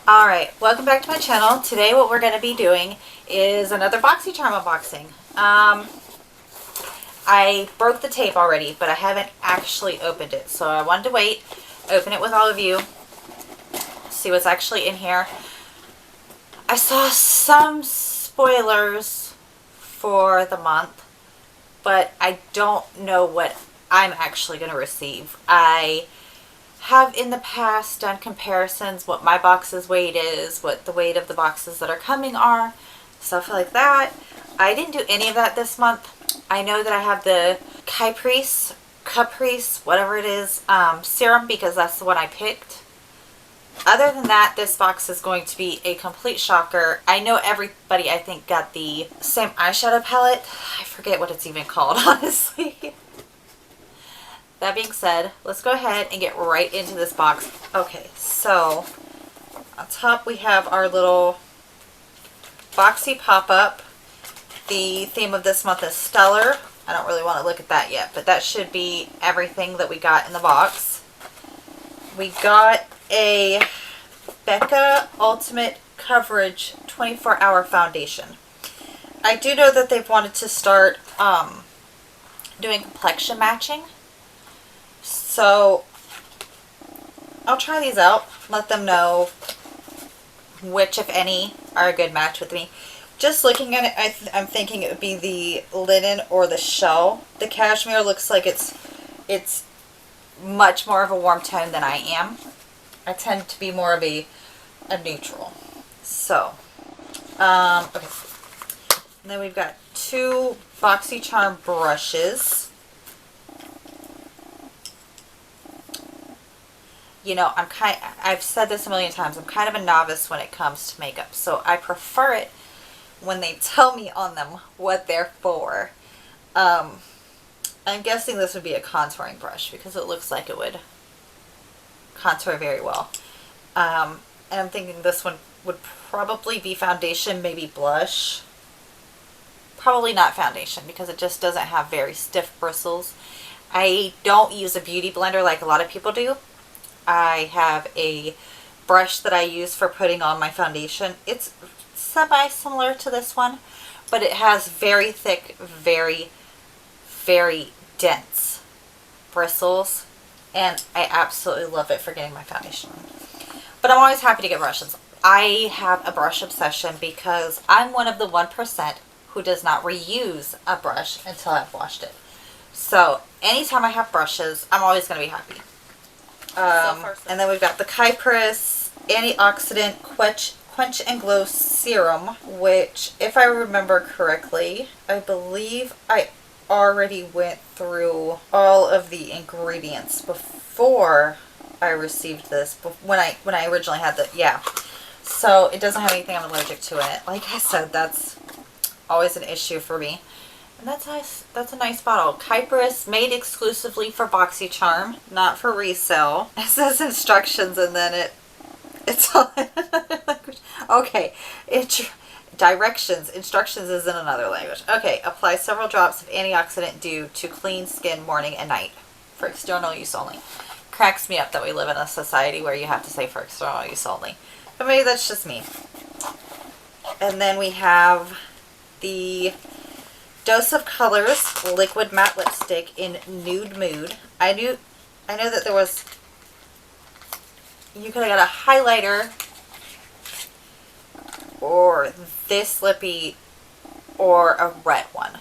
Alright, welcome back to my channel. Today what we're going to be doing is another Boxycharm unboxing. I broke the tape already, but I haven't actually opened it. So I wanted to wait, open it with all of you, see what's actually in here. I saw some spoilers for the month, but I don't know what I'm actually going to receive. I have in the past done comparisons, what my box's weight is, what the weight of the boxes that are coming are, stuff like that. I didn't do any of that this month. I know that I have the Caprice, whatever it is, serum because that's the one I picked. Other than that, this box is going to be a complete shocker. I know everybody, I think, got the same eyeshadow palette. I forget what it's even called, honestly. That being said, let's go ahead and get right into this box. Okay, so on top we have our little Boxy pop-up. The theme of this month is Stellar. I don't really want to look at that yet, but that should be everything that we got in the box. We got a Becca Ultimate Coverage 24-Hour Foundation. I do know that they've wanted to start doing complexion matching. So I'll try these out, let them know which, if any, are a good match with me. Just looking at it, I'm thinking it would be the linen or the shell. The cashmere looks like it's much more of a warm tone than I am. I tend to be more of a neutral. So, okay. And then we've got two Boxycharm brushes. You know, I've said this a million times, I'm kind of a novice when it comes to makeup, so I prefer it when they tell me on them what they're for. I'm guessing this would be a contouring brush because it looks like it would contour very well. And I'm thinking this one would probably be foundation, maybe blush. Probably not foundation because it just doesn't have very stiff bristles. I don't use a beauty blender like a lot of people do. I have a brush that I use for putting on my foundation. It's semi-similar to this one, but it has very thick, very, very dense bristles, and I absolutely love it for getting my foundation on. But I'm always happy to get brushes. I have a brush obsession because I'm one of the 1% who does not reuse a brush until I've washed it. So anytime I have brushes, I'm always going to be happy. And then we've got the Caprice Antioxidant Quench and Glow Serum, which, if I remember correctly, I believe I already went through all of the ingredients before I received this, when I originally had the, yeah. So it doesn't have anything I'm allergic to in it. Like I said, that's always an issue for me. And that's nice. That's a nice bottle. Caprice, made exclusively for Boxycharm, not for resale. It says instructions and then it's all in another language. Okay, directions. Instructions is in another language. Okay, apply several drops of antioxidant dew to clean skin morning and night for external use only. Cracks me up that we live in a society where you have to say for external use only. But maybe that's just me. And then we have the Dose of Colors Liquid Matte Lipstick in Nude Mood. I know that there was, you could have got a highlighter or this lippy or a red one.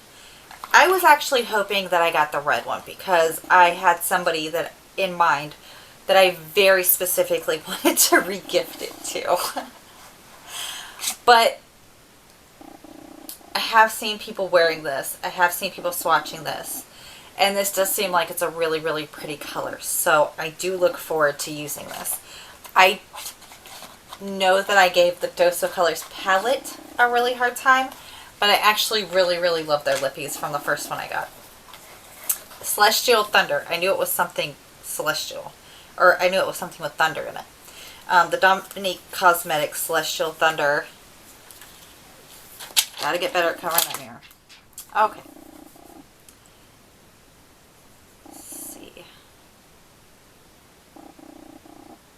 I was actually hoping that I got the red one because I had somebody that in mind that I very specifically wanted to re-gift it to. But I have seen people wearing this. I have seen people swatching this. And this does seem like it's a really, really pretty color. So I do look forward to using this. I know that I gave the Dose of Colors palette a really hard time, but I actually really, really love their lippies from the first one I got. Celestial Thunder. I knew it was something celestial. Or I knew it was something with thunder in it. The Dominique Cosmetics Celestial Thunder. Gotta get better at covering that mirror. Okay. Let's see.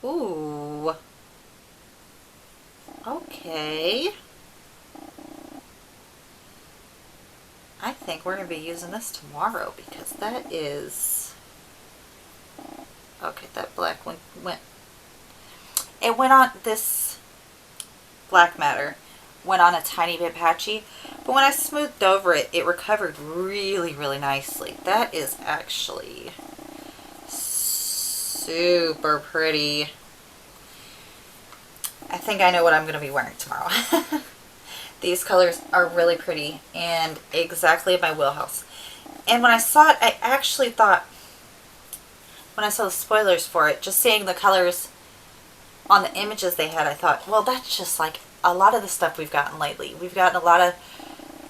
Ooh. Okay. I think we're going to be using this tomorrow because that is... Okay, that black one went... It went on, this black matter went on a tiny bit patchy, but when I smoothed over it, it recovered really, really nicely. That is actually super pretty. I think I know what I'm going to be wearing tomorrow. These colors are really pretty and exactly my wheelhouse. And when I saw it, I actually thought, when I saw the spoilers for it, just seeing the colors on the images they had, I thought, well, that's just like a lot of the stuff we've gotten lately. We've gotten a lot of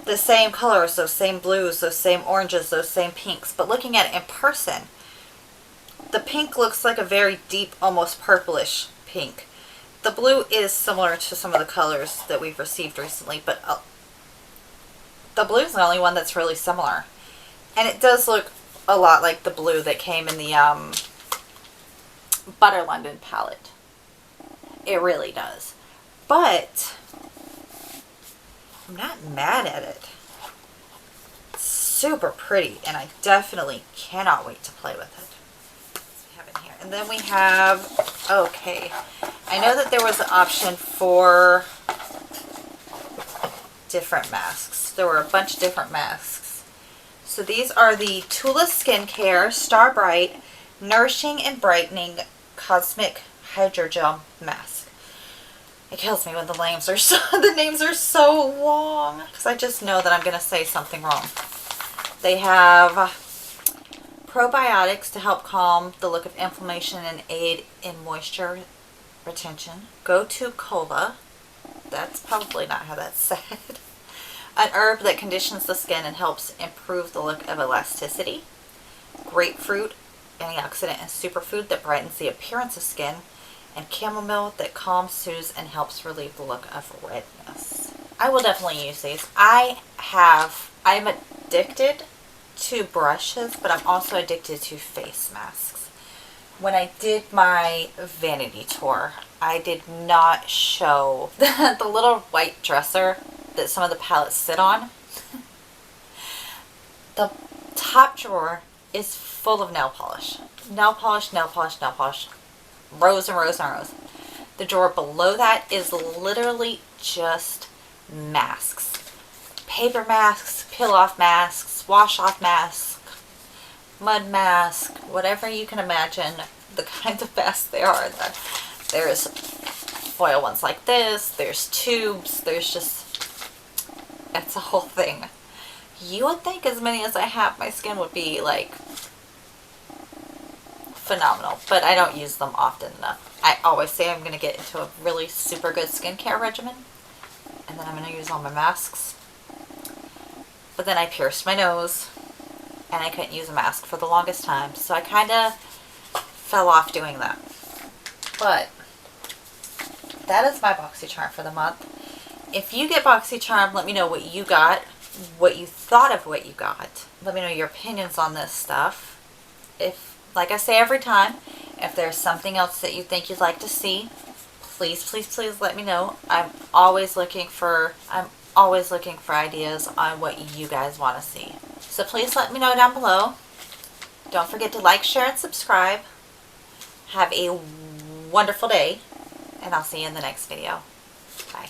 the same colors, those same blues, those same oranges, those same pinks. But looking at it in person, the pink looks like a very deep, almost purplish pink. The blue is similar to some of the colors that we've received recently, but the blue is the only one that's really similar. And it does look a lot like the blue that came in the Butter London palette. It really does. But I'm not mad at it. It's super pretty, and I definitely cannot wait to play with it. We have it here. And then we have, okay, I know that there was an option for different masks. There were a bunch of different masks. So these are the Tula Skincare Star Bright Nourishing and Brightening Cosmic Hydrogel Mask. It kills me when the names are so long, because I just know that I'm going to say something wrong. They have probiotics to help calm the look of inflammation and aid in moisture retention. Go to Cola. That's probably not how that's said. An herb that conditions the skin and helps improve the look of elasticity. Grapefruit, antioxidant and superfood that brightens the appearance of skin. And chamomile that calms, soothes, and helps relieve the look of redness. I will definitely use these. I'm addicted to brushes, but I'm also addicted to face masks. When I did my vanity tour, I did not show the little white dresser that some of the palettes sit on. The top drawer is full of nail polish. Nail polish, nail polish, nail polish. Rows and rows and rows. The drawer below that is literally just masks. Paper masks, peel off masks, wash off masks, mud mask, whatever you can imagine the kinds of masks there are. There's foil ones like this, there's tubes, there's just, it's a whole thing. You would think as many as I have, my skin would be like phenomenal, but I don't use them often enough. I always say I'm going to get into a really super good skincare regimen, and then I'm going to use all my masks. But then I pierced my nose, and I couldn't use a mask for the longest time, so I kind of fell off doing that. But that is my Boxycharm for the month. If you get Boxycharm, let me know what you got, what you thought of what you got. Let me know your opinions on this stuff. If, like I say every time, if there's something else that you think you'd like to see, please, please, please let me know. I'm always looking for ideas on what you guys want to see. So please let me know down below. Don't forget to like, share, and subscribe. Have a wonderful day, and I'll see you in the next video. Bye.